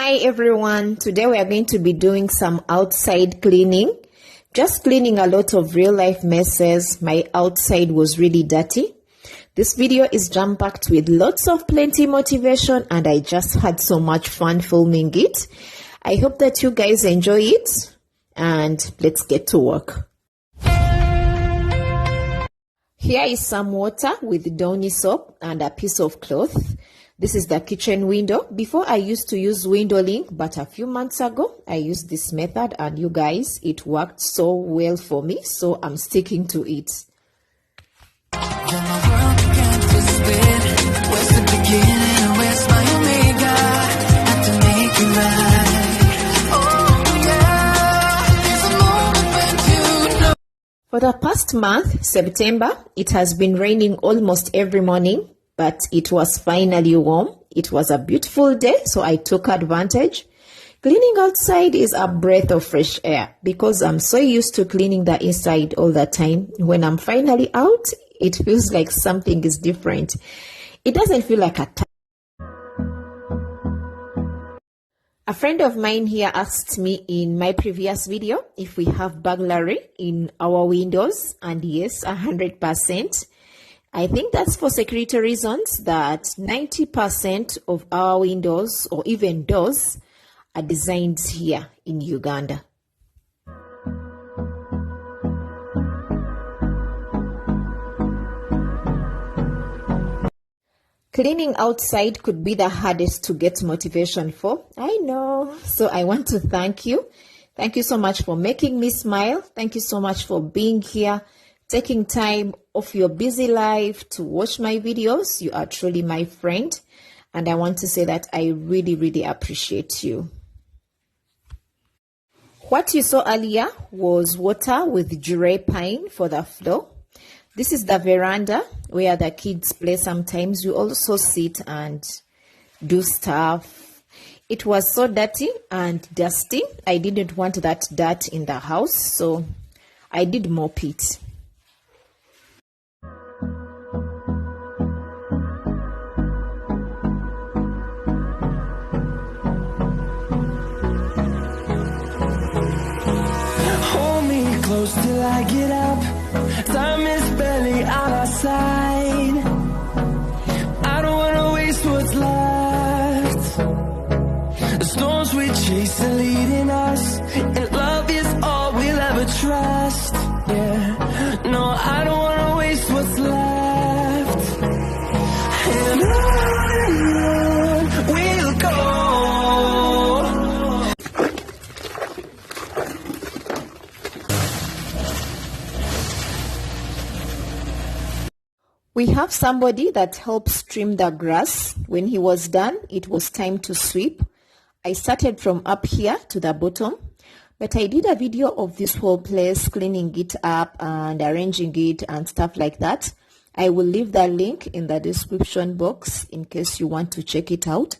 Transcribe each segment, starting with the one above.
Hi everyone, today we are going to be doing some outside cleaning. Just cleaning a lot of real life messes. My outside was really dirty. This video is jam-packed with lots of plenty motivation and I just had so much fun filming it. I hope that you guys enjoy it and let's get to work. Here is some water with Downy soap and a piece of cloth. This is the kitchen window. Before I used to use window link, but a few months ago I used this method and you guys, it worked so well for me, so I'm sticking to it. For the past month, September, it has been raining almost every morning. But it was finally warm. It was a beautiful day, so I took advantage. Cleaning outside is a breath of fresh air because I'm so used to cleaning the inside all the time. When I'm finally out, it feels like something is different. It doesn't feel like a friend of mine here asked me in my previous video if we have burglary in our windows, and yes, 100%. I think that's for security reasons that 90% of our windows or even doors are designed here in Uganda. Cleaning outside could be the hardest to get motivation for. I know. So I want to thank you. Thank you so much for making me smile. Thank you so much for being here, taking time off your busy life to watch my videos. You are truly my friend. And I want to say that I really, really appreciate you. What you saw earlier was water with Jure pine for the floor. This is the veranda where the kids play sometimes. We also sit and do stuff. It was so dirty and dusty. I didn't want that dirt in the house, so I did mop it. Till I get up, time is barely on our side. I don't wanna waste what's left. The storms we chase are leading us, and love is all we'll ever trust. Yeah, no, I don't wanna waste what's left. And on we'll go. We have somebody that helps trim the grass. When he was done, it was time to sweep. I started from up here to the bottom, but I did a video of this whole place, cleaning it up and arranging it and stuff like that. I will leave the link in the description box in case you want to check it out.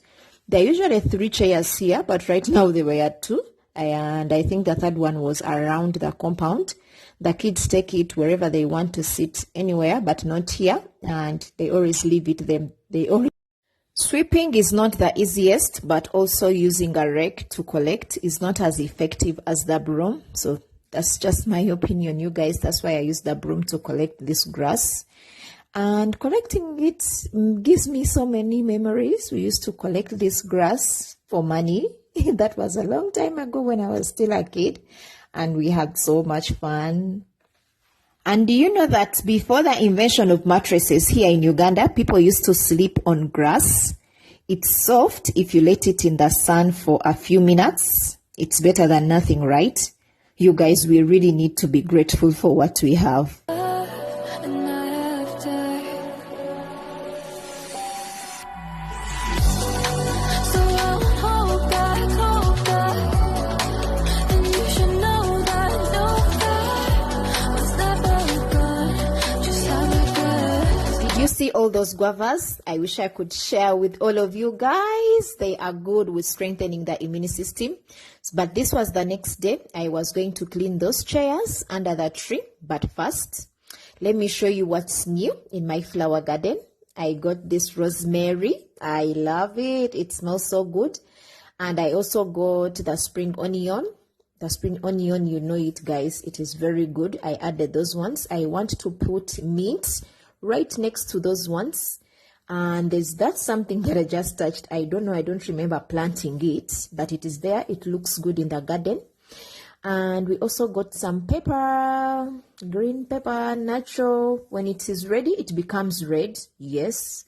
There are usually 3 chairs here, but right now there were 2. And I think the third one was around the compound. The kids take it wherever they want to sit, anywhere, but not here, and they always leave it them. Sweeping is not the easiest, but also using a rake to collect is not as effective as the broom. So that's just my opinion, you guys. That's why I use the broom to collect this grass. And collecting it gives me so many memories. We used to collect this grass for money. That was a long time ago when I was still a kid. And we had so much fun. And do you know that before the invention of mattresses here in Uganda, people used to sleep on grass? It's soft if you let it in the sun for a few minutes. It's better than nothing, right? You guys, we really need to be grateful for what we have. See all those guavas? I wish I could share with all of you guys. They are good with strengthening the immune system. But this was the next day. I was going to clean those chairs under the tree. But first, let me show you what's new in my flower garden. I got this rosemary. I love it. It smells so good. And I also got the spring onion. The spring onion, you know it, guys. It is very good. I added those ones. I want to put mint right next to those ones. And that's something that I just touched. I don't know. I don't remember planting it, but it is there. It looks good in the garden. And we also got some pepper, green pepper, natural. When it is ready, it becomes red. Yes,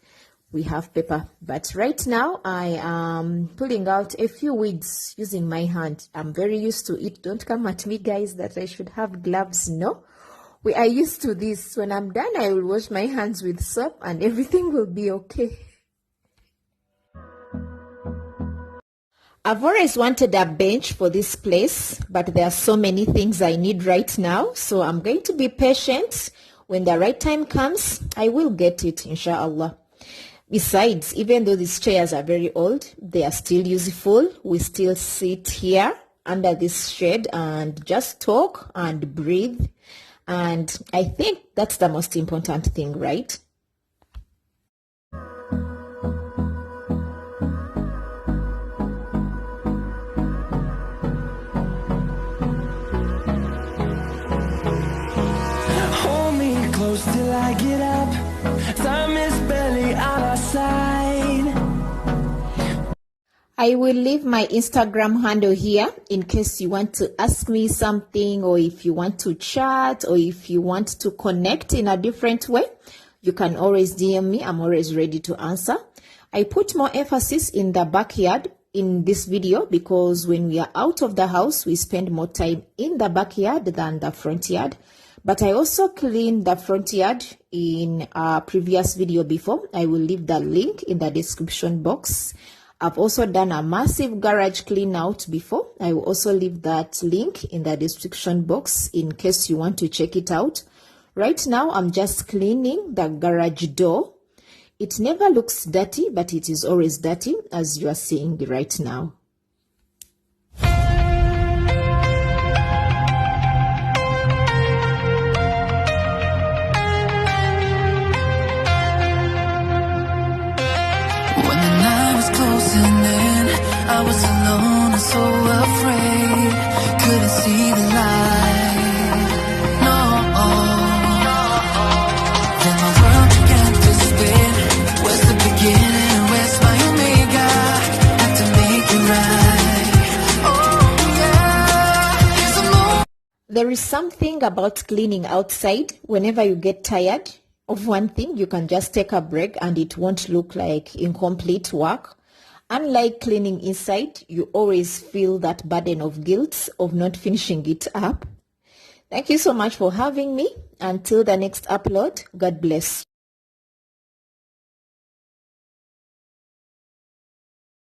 we have pepper. But right now, I am pulling out a few weeds using my hand. I'm very used to it. Don't come at me, guys, that I should have gloves. No. We are used to this. When I'm done, I will wash my hands with soap and everything will be okay. I've always wanted a bench for this place, but there are so many things I need right now. So I'm going to be patient. When the right time comes, I will get it, inshallah. Besides, even though these chairs are very old, they are still useful. We still sit here under this shade and just talk and breathe. And I think that's the most important thing, right? Hold me close till I get up. Time is barely on our side. I will leave my Instagram handle here in case you want to ask me something, or if you want to chat, or if you want to connect in a different way. You can always DM me. I'm always ready to answer. I put more emphasis in the backyard in this video because when we are out of the house, we spend more time in the backyard than the front yard. But I also cleaned the front yard in a previous video before. I will leave the link in the description box. I've also done a massive garage clean out before. I will also leave that link in the description box in case you want to check it out. Right now, I'm just cleaning the garage door. It never looks dirty, but it is always dirty, as you are seeing right now. When the night was closing in, I was alone and so afraid. Couldn't see the light. No. Then my world began to spin. Where's the beginning? Where's my omega? Had to make it right. Oh yeah. It's a moment. There is something about cleaning outside. Whenever you get tired of one thing, you can just take a break and it won't look like incomplete work. Unlike cleaning inside, you always feel that burden of guilt of not finishing it up. Thank you so much for having me. Until the next upload, God bless you.